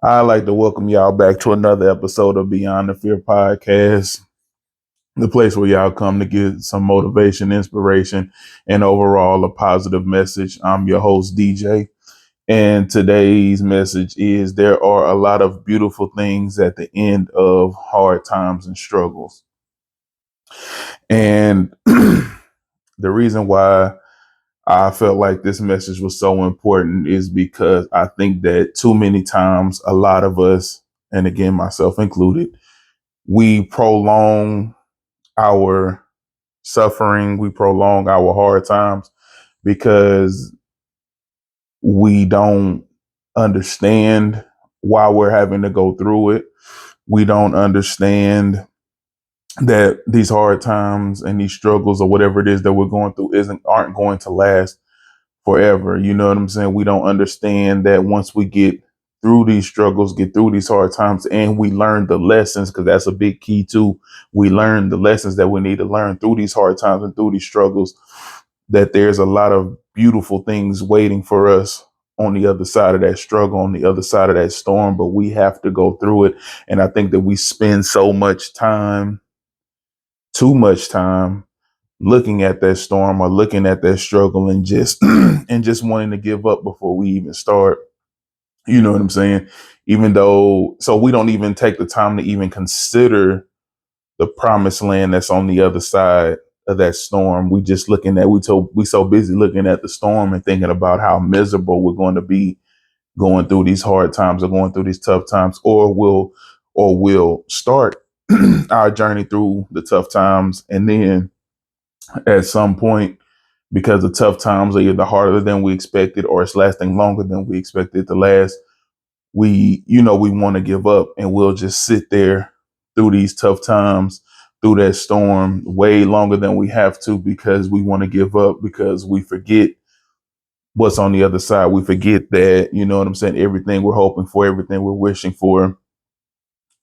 I'd like to welcome y'all back to another episode of Beyond the Fear podcast, the place where y'all come to get some motivation, inspiration, and overall a positive message. I'm your host, DJ. And today's message is there are a lot of beautiful things at the end of hard times and struggles. And the reason why I felt like this message was so important is because I think that too many times, a lot of us, and again, myself included, we prolong our suffering, we prolong our hard times because we don't understand why we're having to go through it. We don't understand that these hard times and these struggles or whatever it is that we're going through isn't aren't going to last forever. You know what I'm saying? We don't understand that once we get through these struggles, get through these hard times, and we learn the lessons, because that's a big key too. We learn the lessons that we need to learn through these hard times and through these struggles, that there's a lot of beautiful things waiting for us on the other side of that struggle, on the other side of that storm, but we have to go through it. And I think that we spend so much time, too much time, looking at that storm or looking at that struggle and just and just wanting to give up before we even start. You know what I'm saying? Even though, so we don't even take the time to even consider the promised land that's on the other side of that storm. We just looking at we so busy looking at the storm and thinking about how miserable we're going to be going through these hard times or going through these tough times, or we'll start our journey through the tough times, and then at some point, because the tough times are either harder than we expected or it's lasting longer than we expected to last, we want to give up, and we'll just sit there through these tough times, through that storm way longer than we have to, because we want to give up, because we forget what's on the other side. We forget that, you know what I'm saying, everything we're hoping for, everything we're wishing for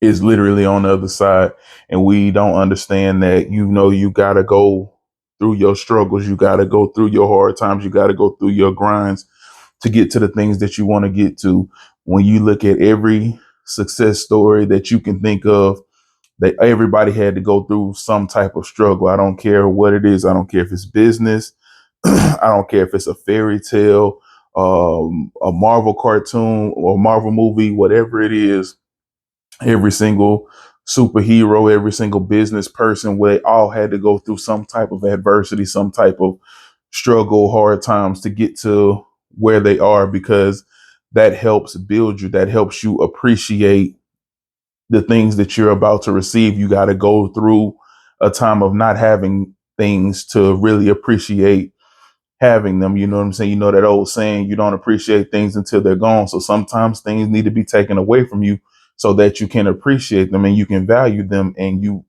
is literally on the other side. And we don't understand that, you got to go through your struggles. You got to go through your hard times. You got to go through your grinds to get to the things that you want to get to. When you look at every success story that you can think of, that everybody had to go through some type of struggle. I don't care what it is. I don't care if it's business. I don't care if it's a fairy tale, a Marvel cartoon or Marvel movie, whatever it is. Every single superhero, every single business person, they all had to go through some type of adversity, some type of struggle, hard times to get to where they are, because that helps build you. That helps you appreciate the things that you're about to receive. You got to go through a time of not having things to really appreciate having them. You know what I'm saying? You know that old saying, you don't appreciate things until they're gone. So sometimes things need to be taken away from you so that you can appreciate them and you can value them, and you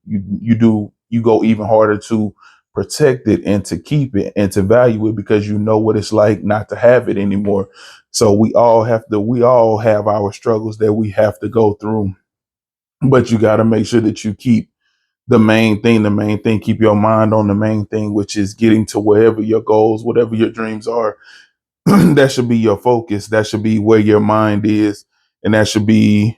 go even harder to protect it and to keep it and to value it, because you know what it's like not to have it anymore. So we all have our struggles that we have to go through, but you got to make sure that you keep the main thing, keep your mind on the main thing, which is getting to wherever your goals, whatever your dreams are. That should be your focus. That should be where your mind is. And that should be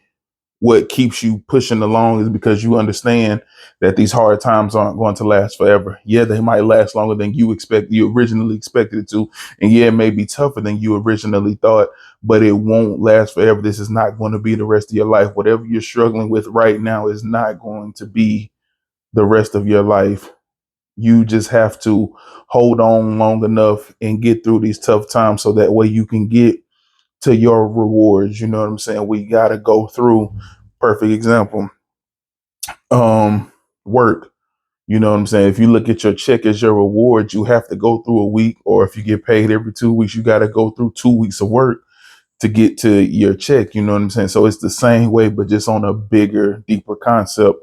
what keeps you pushing along, is because you understand that these hard times aren't going to last forever. Yeah, they might last longer than you originally expected it to. And yeah, it may be tougher than you originally thought, but it won't last forever. This is not going to be the rest of your life. Whatever you're struggling with right now is not going to be the rest of your life. You just have to hold on long enough and get through these tough times so that way you can get to your rewards. You know what I'm saying? We got to go through, perfect example, work. You know what I'm saying? If you look at your check as your reward, you have to go through a week, or if you get paid every 2 weeks, you got to go through 2 weeks of work to get to your check. You know what I'm saying? So it's the same way, but just on a bigger, deeper concept.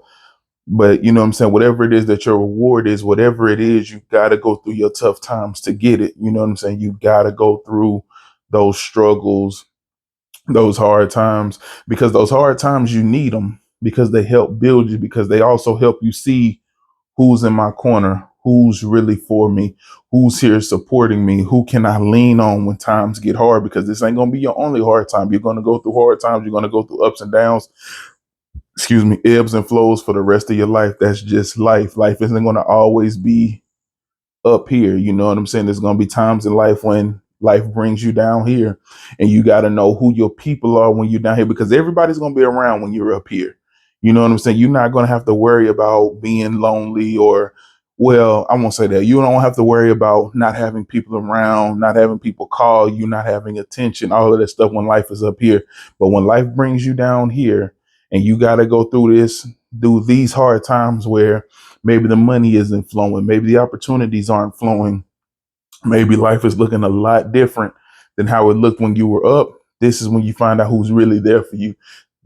But you know what I'm saying? Whatever it is that your reward is, whatever it is, you got to go through your tough times to get it. You know what I'm saying? You got to go through those struggles, those hard times, because those hard times, you need them, because they help build you, because they also help you see who's in my corner, who's really for me, who's here supporting me, who can I lean on when times get hard, because this ain't going to be your only hard time. You're going to go through hard times. You're going to go through ups and downs, excuse me, ebbs and flows for the rest of your life. That's just life. Life isn't going to always be up here. You know what I'm saying? There's going to be times in life when life brings you down here, and you got to know who your people are when you're down here, because everybody's going to be around when you're up here. You know what I'm saying? You're not going to have to worry about being lonely, or, well, I won't say that. You don't have to worry about not having people around, not having people call you, not having attention, all of that stuff when life is up here. But when life brings you down here and you got to go through this, do these hard times where maybe the money isn't flowing, maybe the opportunities aren't flowing, maybe life is looking a lot different than how it looked when you were up. This is when you find out who's really there for you.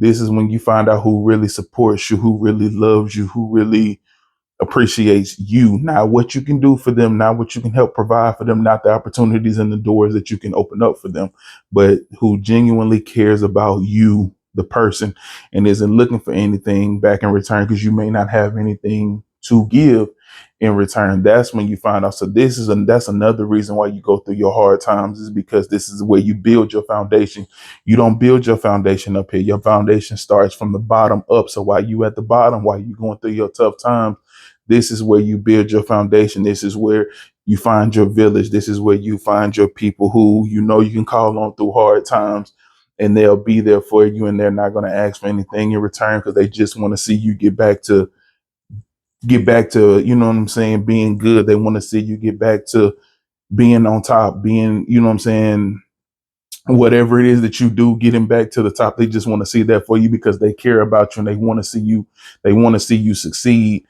This is when you find out who really supports you, who really loves you, who really appreciates you, not what you can do for them, not what you can help provide for them, not the opportunities and the doors that you can open up for them, but who genuinely cares about you, the person, and isn't looking for anything back in return, because you may not have anything to give in return. That's when you find out. So that's another reason why you go through your hard times, is because this is where you build your foundation. You don't build your foundation up here. Your foundation starts from the bottom up. So while you at the bottom, while you going through your tough times, this is where you build your foundation. This is where you find your village. This is where you find your people who you know you can call on through hard times, and they'll be there for you, and they're not going to ask for anything in return, because they just want to see you get back to, you know what I'm saying, being good. They want to see you get back to being on top, being, you know what I'm saying, whatever it is that you do, getting back to the top. They just want to see that for you, because they care about you and they want to see you succeed.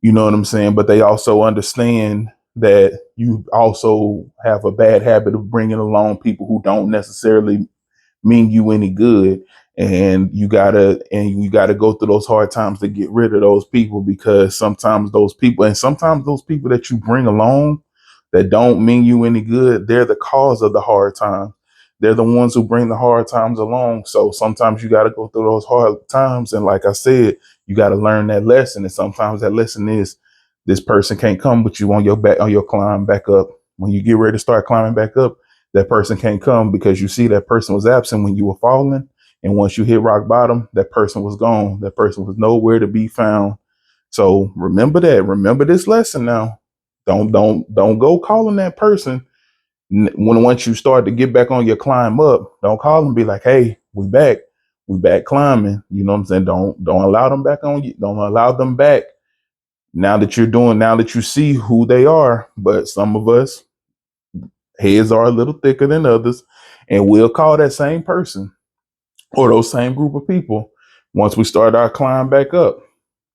You know what I'm saying? But they also understand that you also have a bad habit of bringing along people who don't necessarily mean you any good. And you gotta go through those hard times to get rid of those people, because sometimes those people that you bring along that don't mean you any good, they're the cause of the hard time. They're the ones who bring the hard times along. So sometimes you got to go through those hard times. And like I said, you got to learn that lesson. And sometimes that lesson is, this person can't come with you on your back, on your climb back up. When you get ready to start climbing back up, that person can't come, because you see that person was absent when you were falling. And once you hit rock bottom, that person was gone. That person was nowhere to be found. So remember that. Remember this lesson now. Don't go calling that person when once you start to get back on your climb up. Don't call and be like, "Hey, we back climbing." You know what I'm saying? Don't allow them back on you. Don't allow them back. Now that you see who they are. But some of us heads are a little thicker than others, and we'll call that same person or those same group of people once we start our climb back up.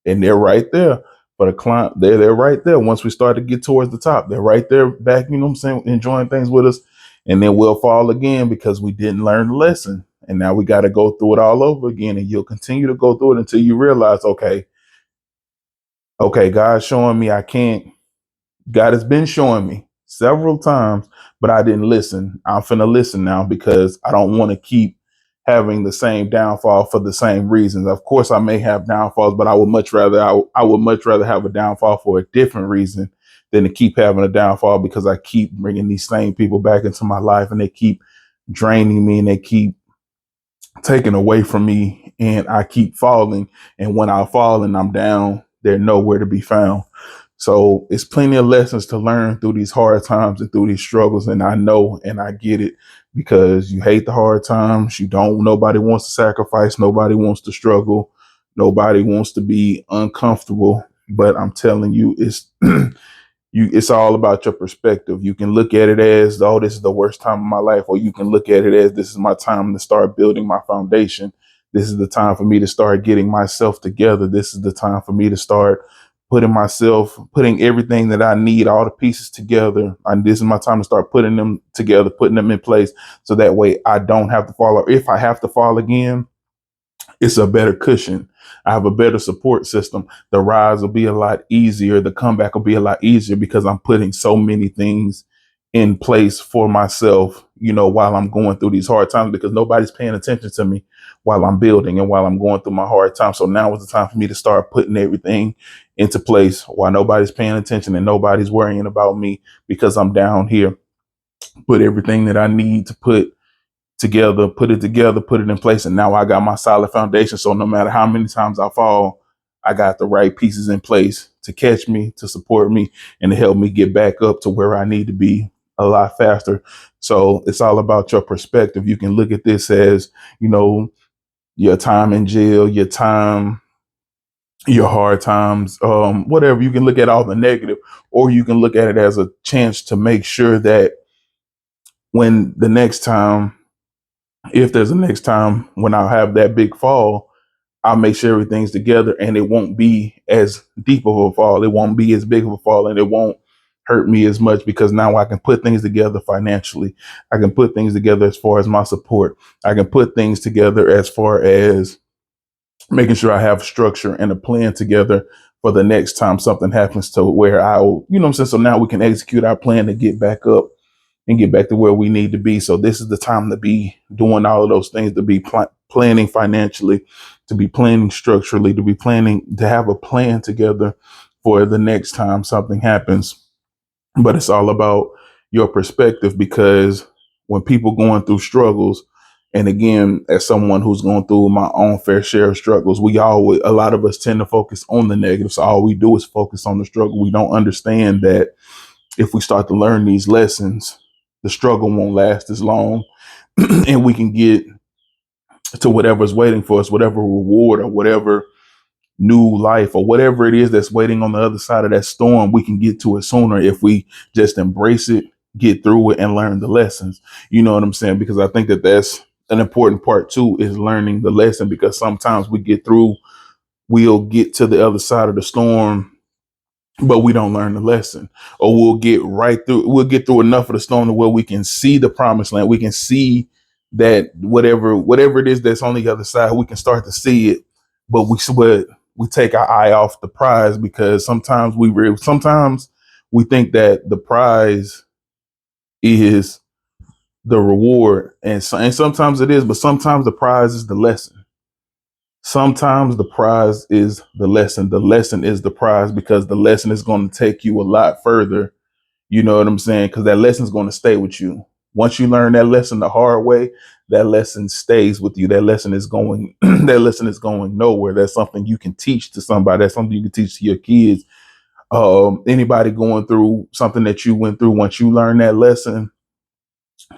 And they're right there for the climb. They're right there. Once we start to get towards the top, they're right there back, you know what I'm saying, enjoying things with us. And then we'll fall again because we didn't learn the lesson. And now we got to go through it all over again. And you'll continue to go through it until you realize, okay, God's showing me I can't. God has been showing me several times, but I didn't listen. I'm finna listen now, because I don't want to keep having the same downfall for the same reasons. Of course, I may have downfalls, but I would much rather have a downfall for a different reason than to keep having a downfall because I keep bringing these same people back into my life, and they keep draining me, and they keep taken away from me, and I keep falling. And when I fall and I'm down, they're nowhere to be found. So it's plenty of lessons to learn through these hard times and through these struggles. And I know and I get it, because you hate the hard times. Nobody wants to sacrifice. Nobody wants to struggle. Nobody wants to be uncomfortable. But I'm telling you, it's all about your perspective. You can look at it as, oh, this is the worst time of my life, or you can look at it as, this is my time to start building my foundation. This is the time for me to start getting myself together. This is the time for me to start putting everything that I need, all the pieces together. And this is my time to start putting them together, putting them in place. So that way I don't have to fall, or if I have to fall again, it's a better cushion. I have a better support system. The rise will be a lot easier. The comeback will be a lot easier, because I'm putting so many things in place for myself, while I'm going through these hard times, because nobody's paying attention to me while I'm building and while I'm going through my hard time. So now is the time for me to start putting everything into place while nobody's paying attention and nobody's worrying about me because I'm down here. Put everything that I need to put it together, put it in place. And now I got my solid foundation. So no matter how many times I fall, I got the right pieces in place to catch me, to support me, and to help me get back up to where I need to be a lot faster. So it's all about your perspective. You can look at this as, your time in jail, your time, your hard times, whatever. You can look at all the negative, or you can look at it as a chance to make sure that when the next time, if there's a next time when I have that big fall, I'll make sure everything's together and it won't be as deep of a fall. It won't be as big of a fall, and it won't hurt me as much because now I can put things together financially. I can put things together as far as my support. I can put things together as far as making sure I have structure and a plan together for the next time something happens to where I'll, you know what I'm saying? So now we can execute our plan to get back up and get back to where we need to be. So this is the time to be doing all of those things, to be planning financially, to be planning structurally, to be planning, to have a plan together for the next time something happens. But it's all about your perspective, because when people going through struggles, and again, as someone who's going through my own fair share of struggles, a lot of us tend to focus on the negative. So all we do is focus on the struggle. We don't understand that if we start to learn these lessons, the struggle won't last as long and we can get to whatever's waiting for us, whatever reward or whatever new life or whatever it is that's waiting on the other side of that storm. We can get to it sooner if we just embrace it, get through it, and learn the lessons. You know what I'm saying? Because I think that that's an important part too, is learning the lesson, because sometimes we'll get to the other side of the storm, but we don't learn the lesson. Or we'll get through enough of the storm to where we can see the promised land. We can see that whatever it is that's on the other side, we can start to see it, but we take our eye off the prize, because sometimes we think that the prize is the reward, and sometimes it is, but sometimes the prize is the lesson. Sometimes the prize is the lesson. The lesson is the prize, because the lesson is going to take you a lot further. You know what I'm saying? Because that lesson is going to stay with you. Once you learn that lesson the hard way, that lesson stays with you. That lesson is going, that lesson is going nowhere. That's something you can teach to somebody. That's something you can teach to your kids. Anybody going through something that you went through, once you learn that lesson,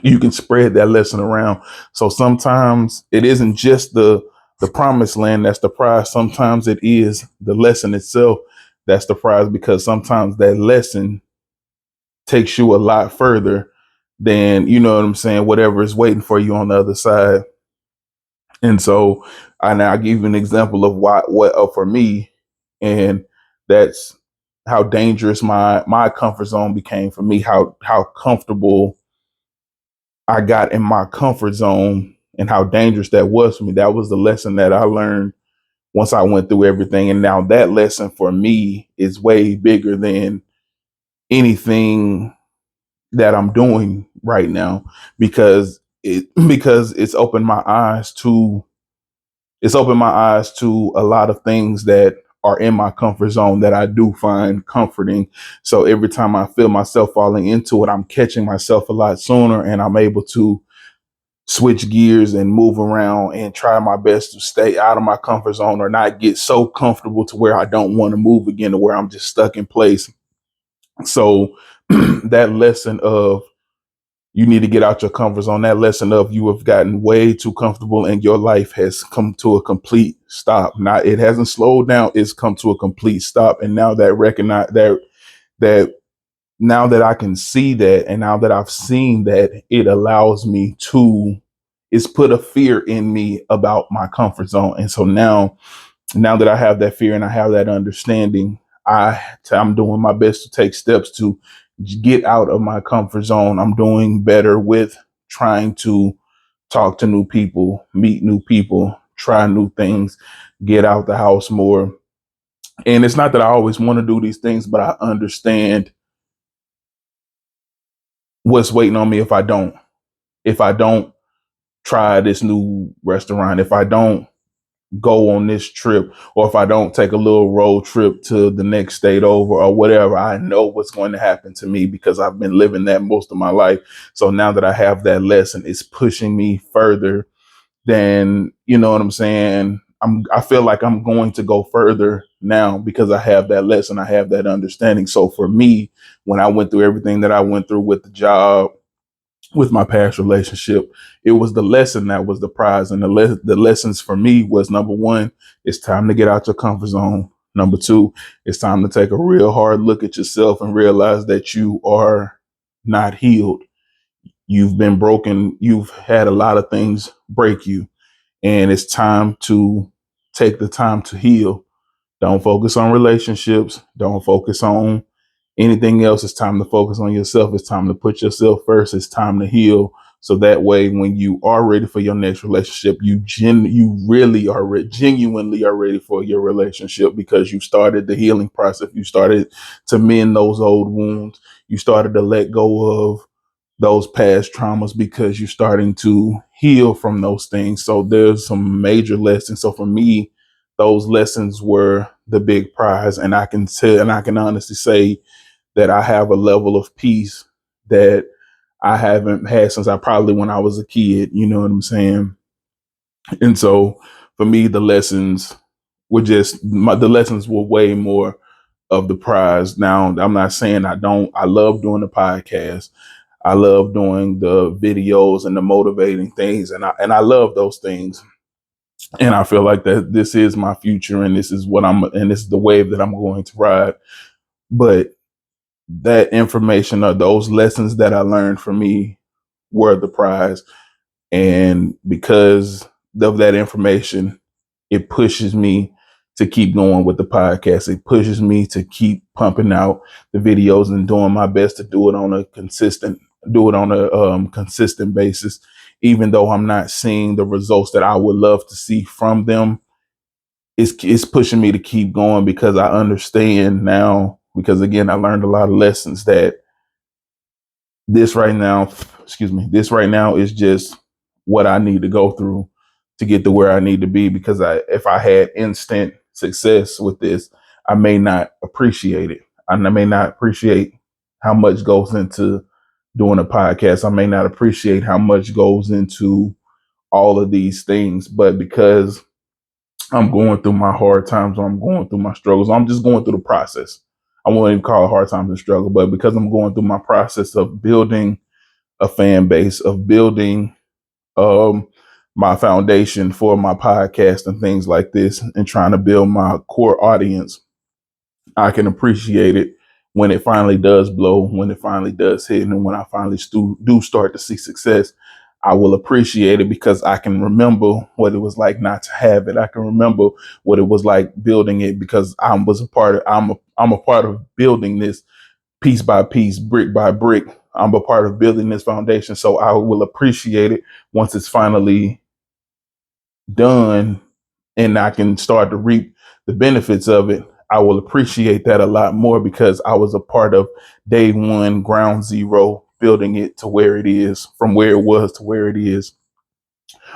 you can spread that lesson around. So sometimes it isn't just the promised land that's the prize. Sometimes it is the lesson itself that's the prize, because sometimes that lesson takes you a lot further than, you know what I'm saying, whatever is waiting for you on the other side. And so I'll give you an example of what for me, and that's how dangerous my comfort zone became for me, how comfortable I got in my comfort zone, and how dangerous that was for me. That was the lesson that I learned once I went through everything. And now that lesson for me is way bigger than anything that I'm doing right now, because it's opened my eyes to a lot of things that are in my comfort zone that I do find comforting. So every time I feel myself falling into it, I'm catching myself a lot sooner, and I'm able to switch gears and move around and try my best to stay out of my comfort zone, or not get so comfortable to where I don't want to move again, to where I'm just stuck in place. So that lesson of you need to get out your comfort zone, that lesson of you have gotten way too comfortable and your life has come to a complete stop. Not, it hasn't slowed down, it's come to a complete stop. And now that recognize that now that I can see that, and now that I've seen that, it allows me to, it's put a fear in me about my comfort zone. And so now that I have that fear and I have that understanding, I'm doing my best to take steps to get out of my comfort zone. I'm doing better with trying to talk to new people, meet new people, try new things, get out the house more. And it's not that I always want to do these things, but I understand what's waiting on me if I don't try this new restaurant, if I don't go on this trip, or if I don't take a little road trip to the next state over or whatever. I know what's going to happen to me because I've been living that most of my life. So now that I have that lesson, it's pushing me further than, you know what I'm saying? I feel like I'm going to go further now because I have that lesson, I have that understanding. So for me, when I went through everything that I went through with the job, with my past relationship, it was the lesson that was the prize. And the lessons for me was, number one, it's time to get out your comfort zone. Number two, it's time to take a real hard look at yourself and realize that you are not healed. You've been broken. You've had a lot of things break you, and it's time to take the time to heal. Don't focus on relationships. Don't focus on anything else. It's time to focus on yourself. It's time to put yourself first. It's time to heal. So that way, when you are ready for your next relationship, you really are genuinely are ready for your relationship because you started the healing process. You started to mend those old wounds. You started to let go of those past traumas because you're starting to heal from those things. So there's some major lessons. So for me, those lessons were the big prize. And I can say, and I can honestly say that I have a level of peace that I haven't had since I probably when I was a kid, you know what I'm saying? And so for me, the lessons were way more of the prize. Now, I'm not saying I love doing the podcast. I love doing the videos and the motivating things. And I love those things. And I feel like that this is my future and this is the wave that I'm going to ride. But that information or those lessons that I learned from me were the prize. And because of that information, it pushes me to keep going with the podcast. It pushes me to keep pumping out the videos and doing my best to do it on a consistent basis, even though I'm not seeing the results that I would love to see from them. It's pushing me to keep going because I understand now, because again, I learned a lot of lessons that this right now, this right now is just what I need to go through to get to where I need to be. Because if I had instant success with this, I may not appreciate it. I may not appreciate how much goes into doing a podcast. I may not appreciate how much goes into all of these things. But because I'm going through my hard times, or I'm going through my struggles, I'm just going through the process. I won't even call it hard times and struggle, but because I'm going through my process of building a fan base, of building um, my foundation for my podcast and things like this, and trying to build my core audience, I can appreciate it when it finally does blow, when it finally does hit, and when I finally do start to see success. I will appreciate it because I can remember what it was like not to have it. I can remember what it was like building it because I'm a part of building this piece by piece, brick by brick. I'm a part of building this foundation. So I will appreciate it once it's finally done and I can start to reap the benefits of it. I will appreciate that a lot more because I was a part of day one, ground zero, building it to where it is, from where it was to where it is,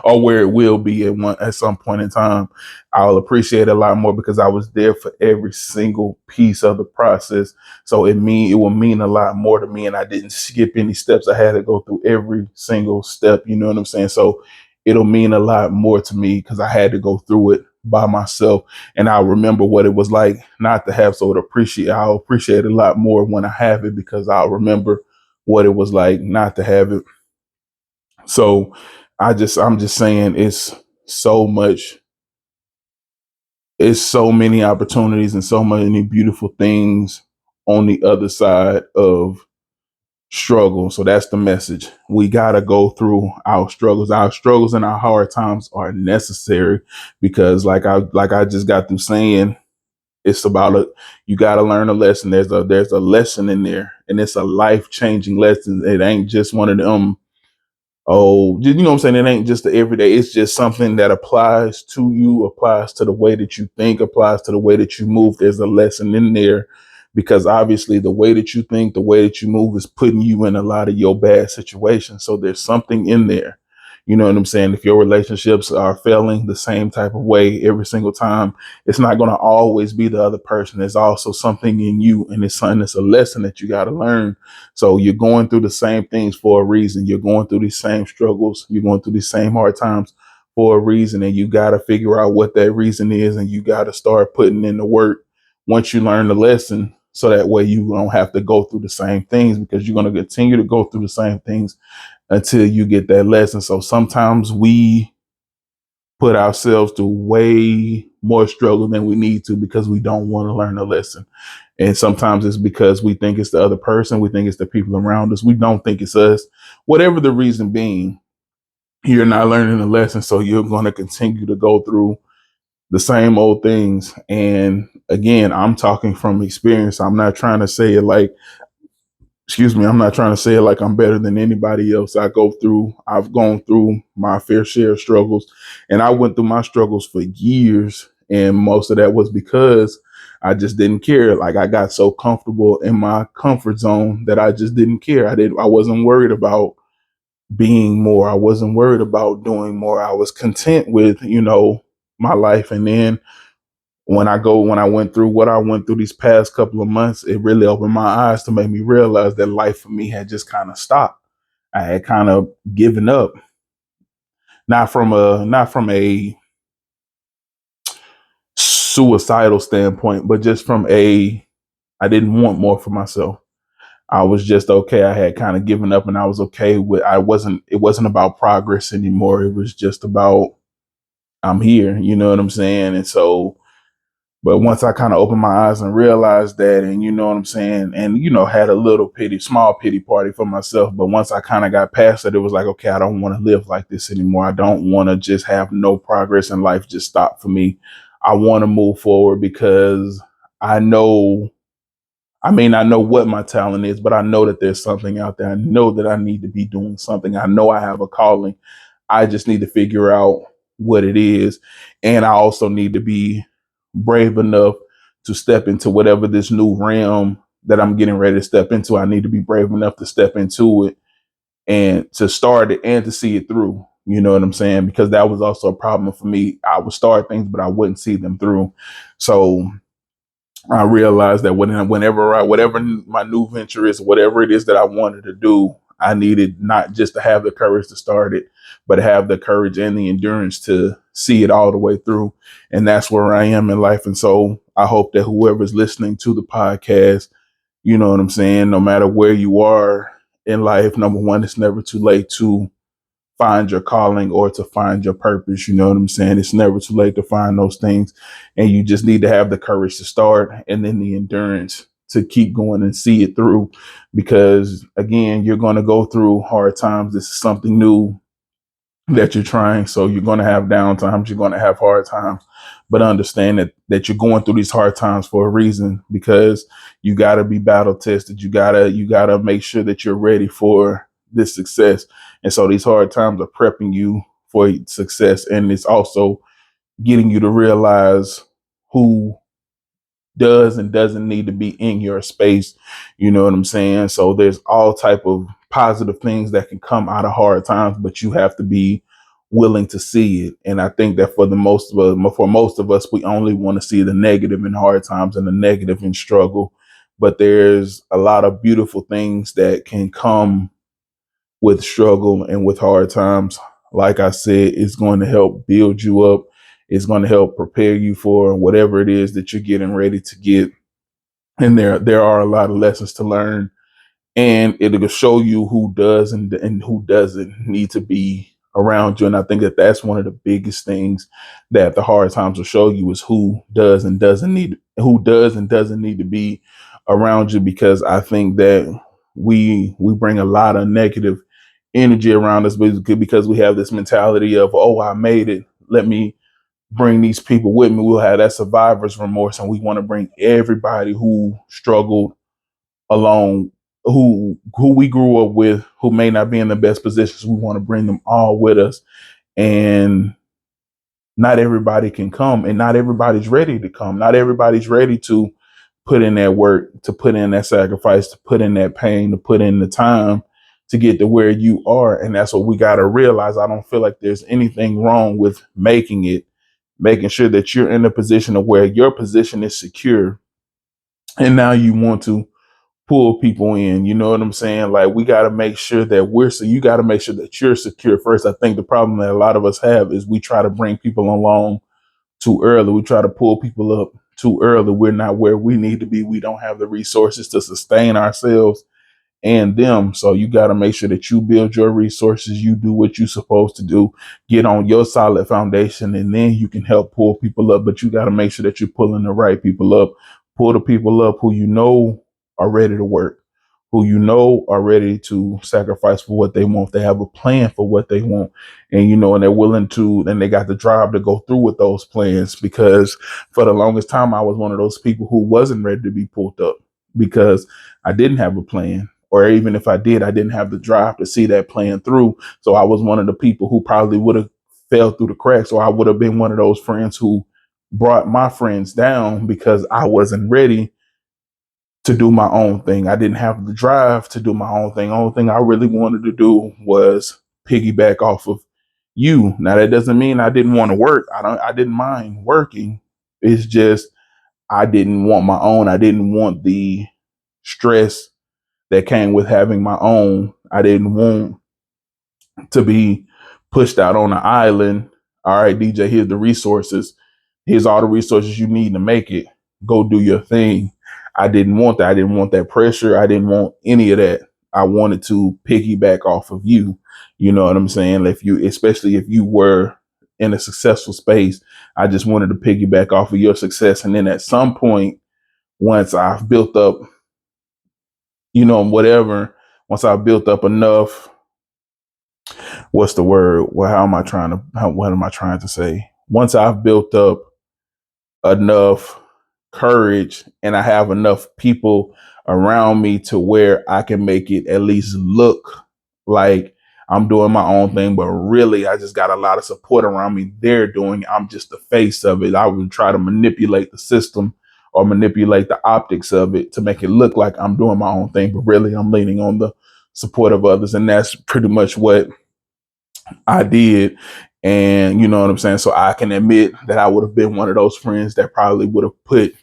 or where it will be at some point in time. I'll appreciate it a lot more because I was there for every single piece of the process. So it will mean a lot more to me, and I didn't skip any steps. I had to go through every single step. You know what I'm saying? So it'll mean a lot more to me because I had to go through it by myself, and I'll remember what it was like not to have. So I'll appreciate it a lot more when I have it because I'll remember what it was like not to have it. So I'm just saying so much, it's so many opportunities and so many beautiful things on the other side of struggle. So that's the message. We got to go through our struggles. Our struggles and our hard times are necessary because like I just got through saying, it's about you got to learn a lesson. There's a lesson in there, and it's a life-changing lesson. It ain't just one of them, oh, you know what I'm saying? It ain't just the everyday. It's just something that applies to you, applies to the way that you think, applies to the way that you move. There's a lesson in there because obviously the way that you think, the way that you move is putting you in a lot of your bad situations. So there's something in there. You know what I'm saying? If your relationships are failing the same type of way every single time, it's not going to always be the other person. There's also something in you, and it's something that's a lesson that you got to learn. So you're going through the same things for a reason. You're going through these same struggles. You're going through these same hard times for a reason, and you got to figure out what that reason is, and you got to start putting in the work once you learn the lesson, so that way you don't have to go through the same things, because you're going to continue to go through the same things until you get that lesson. So sometimes we put ourselves through way more struggle than we need to because we don't want to learn the lesson. And sometimes it's because we think it's the other person, we think it's the people around us, we don't think it's us. Whatever the reason being, you're not learning the lesson, so you're going to continue to go through the same old things. And again, I'm talking from experience. I'm not trying to say it like, excuse me, I'm not trying to say it like I'm better than anybody else. I've gone through my fair share of struggles, and I went through my struggles for years. And most of that was because I just didn't care. Like, I got so comfortable in my comfort zone that I just didn't care. I wasn't worried about being more. I wasn't worried about doing more. I was content with, my life. And then when I went through what I went through these past couple of months, it really opened my eyes to make me realize that life for me had just kind of stopped. I had kind of given up, not from a suicidal standpoint, but just from a I didn't want more for myself. I was just okay. I had kind of given up, and I was okay with it wasn't about progress anymore. It was just about I'm here, you know what I'm saying? And so, but once I kind of opened my eyes and realized that, and you know what I'm saying, and had a little small pity party for myself. But once I kind of got past it, it was like, okay, I don't want to live like this anymore. I don't want to just have no progress in life just stop for me. I want to move forward because I know, I may not know what my talent is, but I know that there's something out there. I know that I need to be doing something. I know I have a calling. I just need to figure out what it is. And I also need to be brave enough to step into whatever this new realm that I'm getting ready to step into. I need to be brave enough to step into it and to start it and to see it through. You know what I'm saying? Because that was also a problem for me. I would start things, but I wouldn't see them through. So I realized that whatever my new venture is, whatever it is that I wanted to do, I needed not just to have the courage to start it, but have the courage and the endurance to see it all the way through. And that's where I am in life. And so I hope that whoever's listening to the podcast, you know what I'm saying, no matter where you are in life, number one, it's never too late to find your calling or to find your purpose. You know what I'm saying? It's never too late to find those things. And you just need to have the courage to start and then the endurance to keep going and see it through. Because again, you're going to go through hard times. This is something new that you're trying. So you're going to have down times, you're going to have hard times, but understand that you're going through these hard times for a reason, because you got to be battle tested. You got to make sure that you're ready for this success. And so these hard times are prepping you for success. And it's also getting you to realize who does and doesn't need to be in your space. You know what I'm saying? So there's all type of positive things that can come out of hard times, but you have to be willing to see it. And I think that for most of us, we only want to see the negative in hard times and the negative in struggle. But there's a lot of beautiful things that can come with struggle and with hard times. Like I said, it's going to help build you up. It's going to help prepare you for whatever it is that you're getting ready to get. And there are a lot of lessons to learn, and it'll show you who does and who doesn't need to be around you. And I think that that's one of the biggest things that the hard times will show you, is who does and doesn't need to be around you. Because I think that we bring a lot of negative energy around us because we have this mentality of, oh, I made it, let me bring these people with me. We'll have that survivor's remorse, and we want to bring everybody who struggled along, who we grew up with, who may not be in the best positions. We want to bring them all with us. And not everybody can come, and not everybody's ready to come. Not everybody's ready to put in that work, to put in that sacrifice, to put in that pain, to put in the time to get to where you are. And that's what we got to realize. I don't feel like there's anything wrong with making sure that you're in a position of where your position is secure. And now you want to pull people in. You know what I'm saying? Like, we got to make sure that you got to make sure that you're secure first. I think the problem that a lot of us have is we try to bring people along too early. We try to pull people up too early. We're not where we need to be. We don't have the resources to sustain ourselves and them. So you got to make sure that you build your resources. You do what you're supposed to do, get on your solid foundation, and then you can help pull people up. But you got to make sure that you're pulling the right people up. Pull the people up who you know are ready to work, who you know are ready to sacrifice for what they want. They have a plan for what they want, and and they're willing to, and they got the drive to go through with those plans. Because for the longest time, I was one of those people who wasn't ready to be pulled up because I didn't have a plan. Or even if I did, I didn't have the drive to see that plan through. So I was one of the people who probably would have fell through the cracks, or I would have been one of those friends who brought my friends down because I wasn't ready to do my own thing. I didn't have the drive to do my own thing. The only thing I really wanted to do was piggyback off of you. Now that doesn't mean I didn't want to work. I didn't mind working. It's just I didn't want my own. I didn't want the stress that came with having my own. I didn't want to be pushed out on an island. All right, DJ, here's the resources. Here's all the resources you need to make it. Go do your thing. I didn't want that. I didn't want that pressure. I didn't want any of that. I wanted to piggyback off of you. You know what I'm saying? Especially if you were in a successful space, I just wanted to piggyback off of your success. And then at some point, once I've built up, whatever, once I've built up enough, what's the word? Well, what am I trying to say? Once I've built up enough courage and I have enough people around me to where I can make it at least look like I'm doing my own thing, but really I just got a lot of support around me. They're doing it. I'm just the face of it. I would try to manipulate the system or manipulate the optics of it to make it look like I'm doing my own thing, but really I'm leaning on the support of others. And that's pretty much what I did. And you know what I'm saying? So I can admit that I would have been one of those friends that probably would have put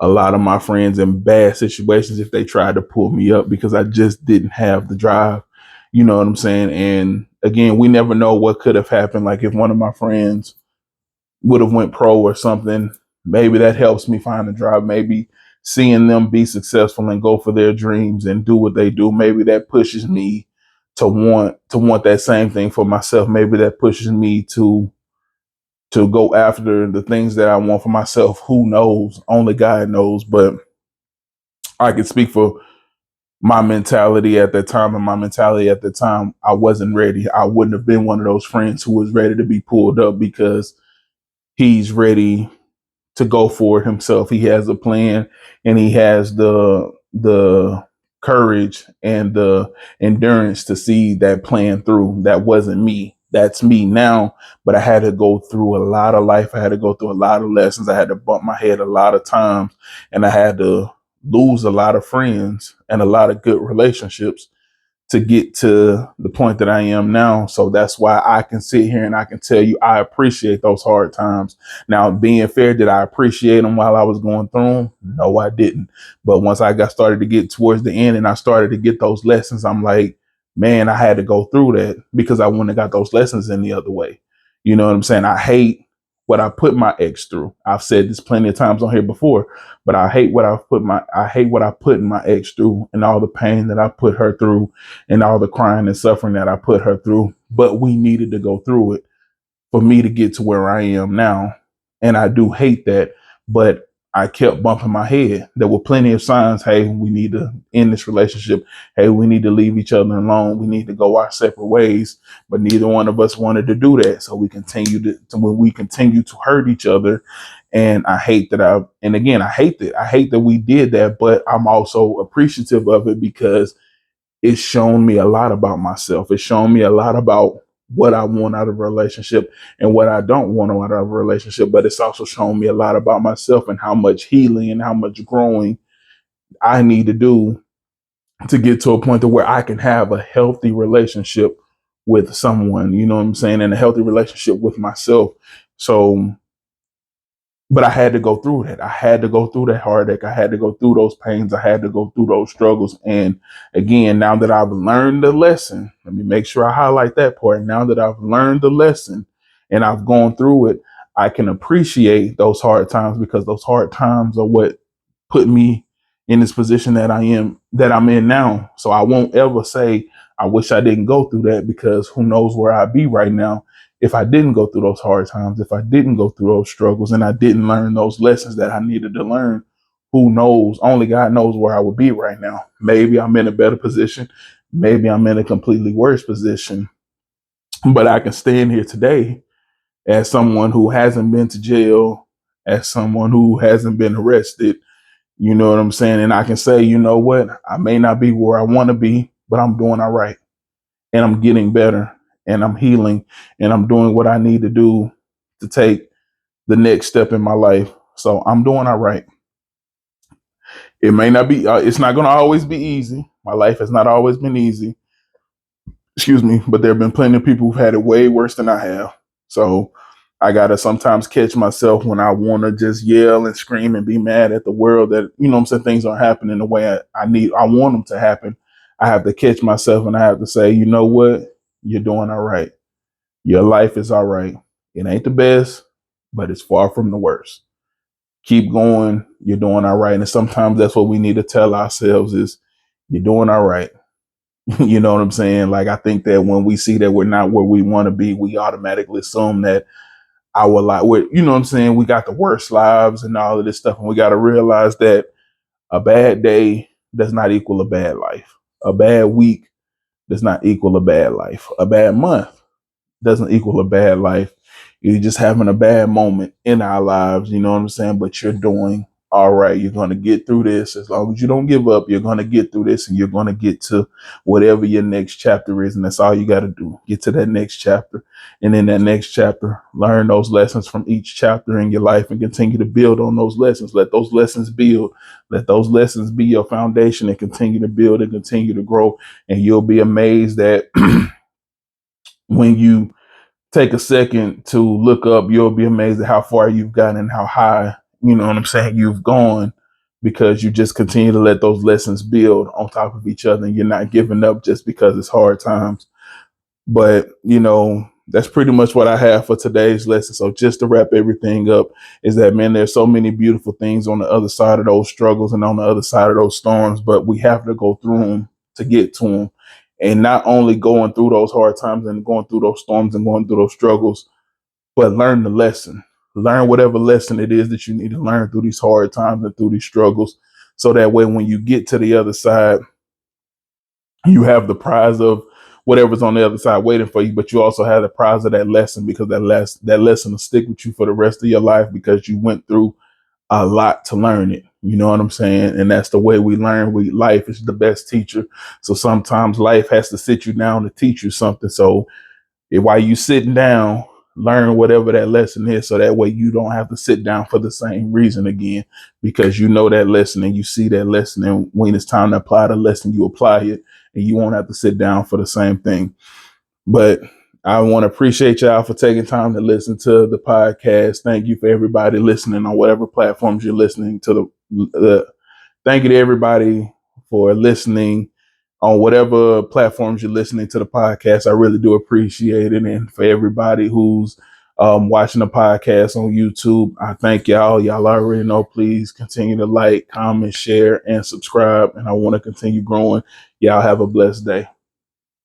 a lot of my friends in bad situations if they tried to pull me up because I just didn't have the drive. You know what I'm saying? And again, we never know what could have happened. Like if one of my friends would have went pro or something, maybe that helps me find the drive. Maybe seeing them be successful and go for their dreams and do what they do, maybe that pushes me to want that same thing for myself. Maybe that pushes me to go after the things that I want for myself. Who knows? Only God knows. But I can speak for my mentality at that time. And my mentality at the time, I wasn't ready. I wouldn't have been one of those friends who was ready to be pulled up because he's ready to go for it himself. He has a plan and he has the courage and the endurance to see that plan through. That wasn't me. That's me now. But I had to go through a lot of life. I had to go through a lot of lessons. I had to bump my head a lot of times and I had to lose a lot of friends and a lot of good relationships to get to the point that I am now. So that's why I can sit here and I can tell you I appreciate those hard times. Now, being fair, did I appreciate them while I was going through them? No, I didn't. But once I got started to get towards the end and I started to get those lessons, I'm like, man, I had to go through that because I wouldn't have got those lessons any other way. You know what I'm saying? I hate what I put my ex through. I've said this plenty of times on here before, but I hate what I put my ex through and all the pain that I put her through and all the crying and suffering that I put her through. But we needed to go through it for me to get to where I am now. And I do hate that, but I kept bumping my head. There were plenty of signs. Hey, we need to end this relationship. Hey, we need to leave each other alone. We need to go our separate ways. But neither one of us wanted to do that. So we continued to when we continue to hurt each other. And I hate that I hate that. I hate that we did that, but I'm also appreciative of it because it's shown me a lot about myself. It's shown me a lot about what I want out of a relationship and what I don't want out of a relationship. But it's also shown me a lot about myself and how much healing and how much growing I need to do to get to a point to where I can have a healthy relationship with someone, you know what I'm saying, and a healthy relationship with myself. So, but I had to go through that. I had to go through that heartache. I had to go through those pains. I had to go through those struggles. And again, now that I've learned the lesson, let me make sure I highlight that part. Now that I've learned the lesson and I've gone through it, I can appreciate those hard times, because those hard times are what put me in this position that I'm in now. So I won't ever say I wish I didn't go through that, because who knows where I'd be right now if I didn't go through those hard times, if I didn't go through those struggles and I didn't learn those lessons that I needed to learn. Who knows? Only God knows where I would be right now. Maybe I'm in a better position. Maybe I'm in a completely worse position. But I can stand here today as someone who hasn't been to jail, as someone who hasn't been arrested. You know what I'm saying? And I can say, you know what? I may not be where I want to be, but I'm doing all right. And I'm getting better, and I'm healing, and I'm doing what I need to do to take the next step in my life. So I'm doing all right. It may not be, it's not going to always be easy. My life has not always been easy. Excuse me. But there have been plenty of people who've had it way worse than I have. So I got to sometimes catch myself when I want to just yell and scream and be mad at the world that, you know what I'm saying, things aren't happening the way I want them to happen. I have to catch myself and I have to say, you know what? You're doing all right. Your life is all right. It ain't the best, but it's far from the worst. Keep going. You're doing all right. And sometimes that's what we need to tell ourselves is you're doing all right. You know what I'm saying? Like, I think that when we see that we're not where we want to be, we automatically assume that our life, you know what I'm saying? We got the worst lives and all of this stuff. And we got to realize that a bad day does not equal a bad life. A bad week does not equal a bad life. A bad month doesn't equal a bad life. You're just having a bad moment in our lives, you know what I'm saying? But you're doing all right. You're going to get through this. As long as you don't give up, you're going to get through this, and you're going to get to whatever your next chapter is. And that's all you got to do. Get to that next chapter. And in that next chapter, learn those lessons from each chapter in your life and continue to build on those lessons. Let those lessons build. Let those lessons be your foundation, and continue to build and continue to grow. And you'll be amazed that when you take a second to look up, you'll be amazed at how far you've gotten and how high, you know what I'm saying, you've gone, because you just continue to let those lessons build on top of each other, and you're not giving up just because it's hard times. But, you know, that's pretty much what I have for today's lesson. So just to wrap everything up is that, man, there's so many beautiful things on the other side of those struggles and on the other side of those storms, but we have to go through them to get to them. And not only going through those hard times and going through those storms and going through those struggles, but learn the lesson. Learn whatever lesson it is that you need to learn through these hard times and through these struggles. So that way, when you get to the other side, you have the prize of whatever's on the other side waiting for you, but you also have the prize of that lesson, because that lesson will stick with you for the rest of your life, because you went through a lot to learn it. You know what I'm saying? And that's the way we learn. Life is the best teacher. So sometimes life has to sit you down to teach you something. So while you sitting down, learn whatever that lesson is, so that way you don't have to sit down for the same reason again, because you know that lesson and you see that lesson, and when it's time to apply the lesson, you apply it, and you won't have to sit down for the same thing. But I want to appreciate y'all for taking time to listen to the podcast. Thank you for everybody listening on whatever platforms you're listening to. Thank you to everybody for listening on whatever platforms you're listening to the podcast. I really do appreciate it. And for everybody who's watching the podcast on YouTube, I thank y'all. Y'all already know, please continue to like, comment, share, and subscribe. And I want to continue growing. Y'all have a blessed day.